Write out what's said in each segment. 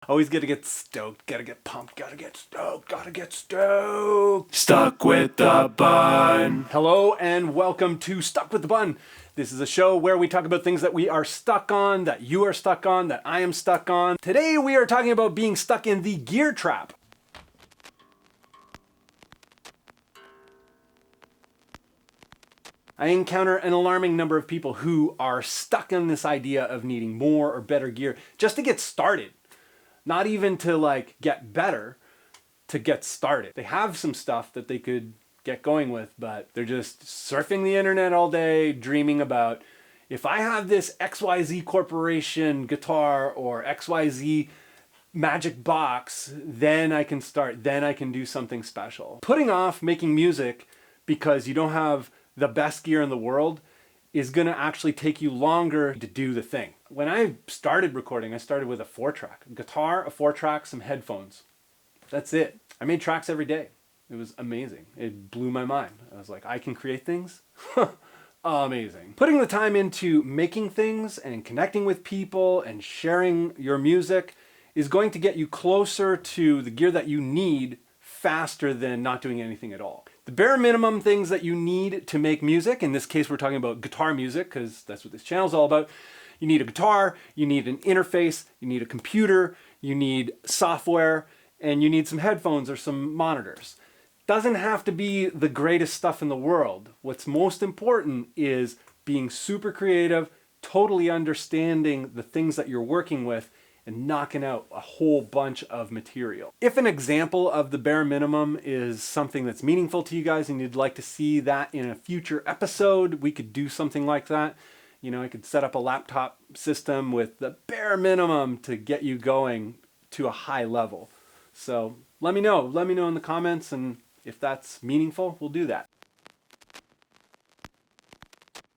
Always gotta get stoked, gotta get pumped, gotta get stoked. Stuck with the bun. Hello and welcome to Stuck with the Bun. This is a show where we talk about things that we are stuck on, that you are stuck on, that I am stuck on. Today we are talking about being stuck in the gear trap. I encounter an alarming number of people who are stuck in this idea of needing more or better gear just to get started. Not even to get better, to get started. They have some stuff that they could get going with, but they're just surfing the internet all day, dreaming about, if I have this XYZ Corporation guitar or XYZ magic box, then I can start, then I can do something special. Putting off making music because you don't have the best gear in the world is gonna actually take you longer to do the thing. When I started recording, I started with a 4-track. A guitar, a 4-track, some headphones. That's it. I made tracks every day. It was amazing. It blew my mind. I was like, I can create things? Amazing. Putting the time into making things and connecting with people and sharing your music is going to get you closer to the gear that you need faster than not doing anything at all. The bare minimum things that you need to make music, in this case we're talking about guitar music because that's what this channel is all about. You need a guitar, you need an interface, you need a computer, you need software, and you need some headphones or some monitors. Doesn't have to be the greatest stuff in the world. What's most important is being super creative, totally understanding the things that you're working with, and knocking out a whole bunch of material. If an example of the bare minimum is something that's meaningful to you guys and you'd like to see that in a future episode, we could do something like that. You know, I could set up a laptop system with the bare minimum to get you going to a high level. So let me know in the comments, and if that's meaningful, we'll do that.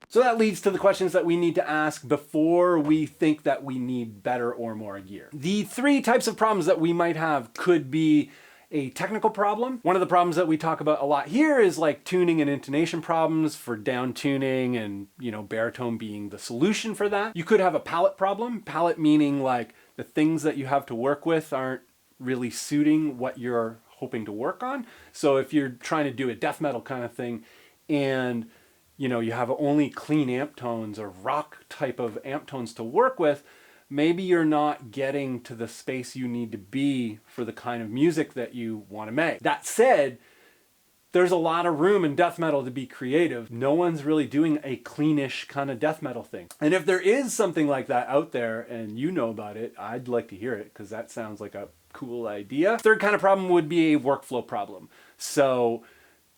So that leads to the questions that we need to ask before we think that we need better or more gear. The 3 types of problems that we might have could be a technical problem. One of the problems that we talk about a lot here is like tuning and intonation problems for down tuning and, baritone being the solution for that. You could have a palette problem. Palette meaning like the things that you have to work with aren't really suiting what you're hoping to work on. So if you're trying to do a death metal kind of thing and you have only clean amp tones or rock type of amp tones to work with, maybe you're not getting to the space you need to be for the kind of music that you want to make. That said, there's a lot of room in death metal to be creative. No one's really doing a cleanish kind of death metal thing. And if there is something like that out there and you know about it, I'd like to hear it because that sounds like a cool idea. Third kind of problem would be a workflow problem. So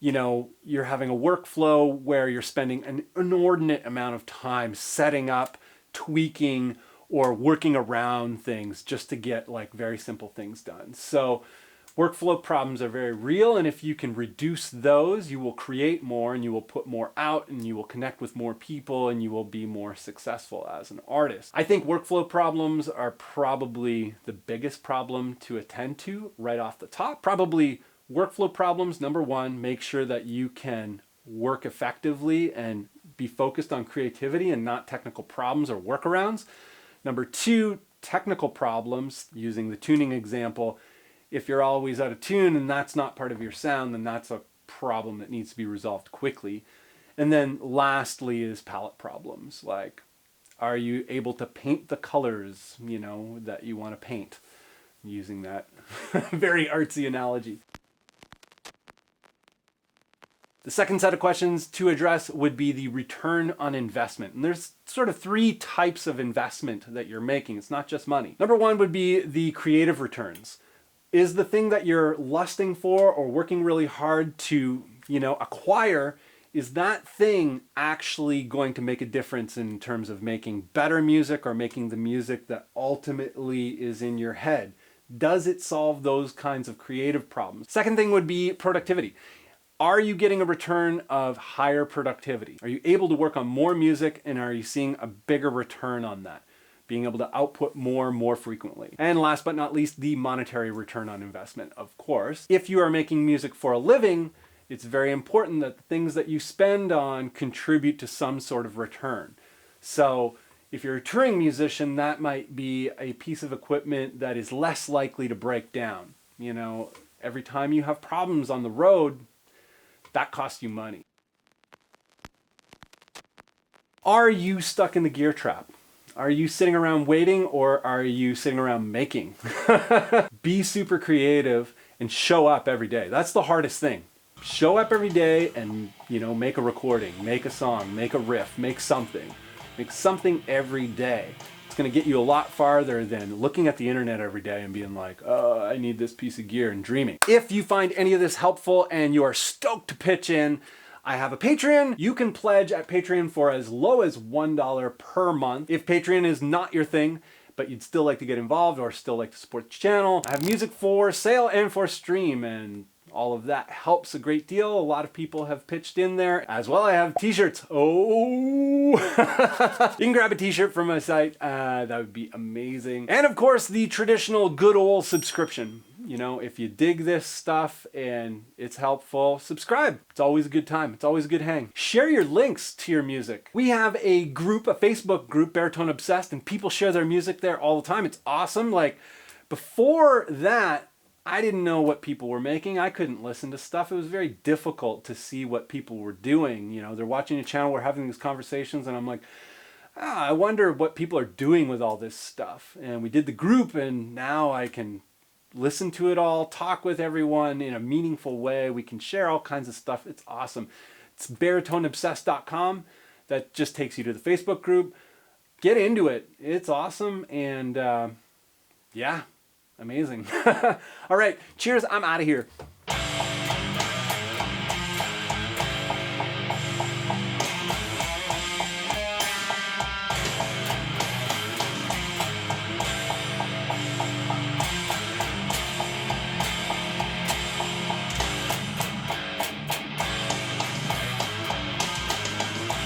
you're having a workflow where you're spending an inordinate amount of time setting up, tweaking, or working around things just to get very simple things done. So workflow problems are very real, and if you can reduce those, you will create more and you will put more out and you will connect with more people and you will be more successful as an artist. I think workflow problems are probably the biggest problem to attend to right off the top. Probably workflow problems, number 1, make sure that you can work effectively and be focused on creativity and not technical problems or workarounds. Number 2, technical problems, using the tuning example. If you're always out of tune and that's not part of your sound, then that's a problem that needs to be resolved quickly. And then lastly is palette problems. Like, are you able to paint the colors, that you want to paint? Using that very artsy analogy. The second set of questions to address would be the return on investment. And there's sort of 3 types of investment that you're making. It's not just money. Number 1 would be the creative returns. Is the thing that you're lusting for or working really hard to, acquire, is that thing actually going to make a difference in terms of making better music or making the music that ultimately is in your head? Does it solve those kinds of creative problems? Second thing would be productivity. Are you getting a return of higher productivity? Are you able to work on more music and are you seeing a bigger return on that? Being able to output more frequently. And last but not least, the monetary return on investment, of course. If you are making music for a living, it's very important that the things that you spend on contribute to some sort of return. So If you're a touring musician, that might be a piece of equipment that is less likely to break down. You know, every time you have problems on the road, that costs you money. Are you stuck in the gear trap? Are you sitting around waiting, or are you sitting around making? Be super creative and show up every day. That's the hardest thing. Show up every day and, you know, make a recording, make a song, make a riff, make something. Make something every day. It's gonna get you a lot farther than looking at the internet every day and being like, oh, I need this piece of gear, and dreaming. If you find any of this helpful and you are stoked to pitch in, I have a Patreon. You can pledge at Patreon for as low as $1 per month. If Patreon is not your thing, but you'd still like to get involved or still like to support the channel, I have music for sale and for stream, and all of that helps a great deal. A lot of people have pitched in there. As well, I have t-shirts. Oh, you can grab a t-shirt from my site. That would be amazing. And of course, the traditional good old subscription. You know, if you dig this stuff and it's helpful, subscribe. It's always a good time. It's always a good hang. Share your links to your music. We have a group, a Facebook group, Baritone Obsessed, and people share their music there all the time. It's awesome. Like, before that, I didn't know what people were making. I couldn't listen to stuff. It was very difficult to see what people were doing. You know, they're watching a channel, we're having these conversations, and I'm like, I wonder what people are doing with all this stuff. And we did the group, and now I can listen to it all, talk with everyone in a meaningful way. We can share all kinds of stuff. It's awesome. It's baritoneobsessed.com. That just takes you to the Facebook group. Get into it. It's awesome. And yeah, amazing. All right. Cheers. I'm out of here.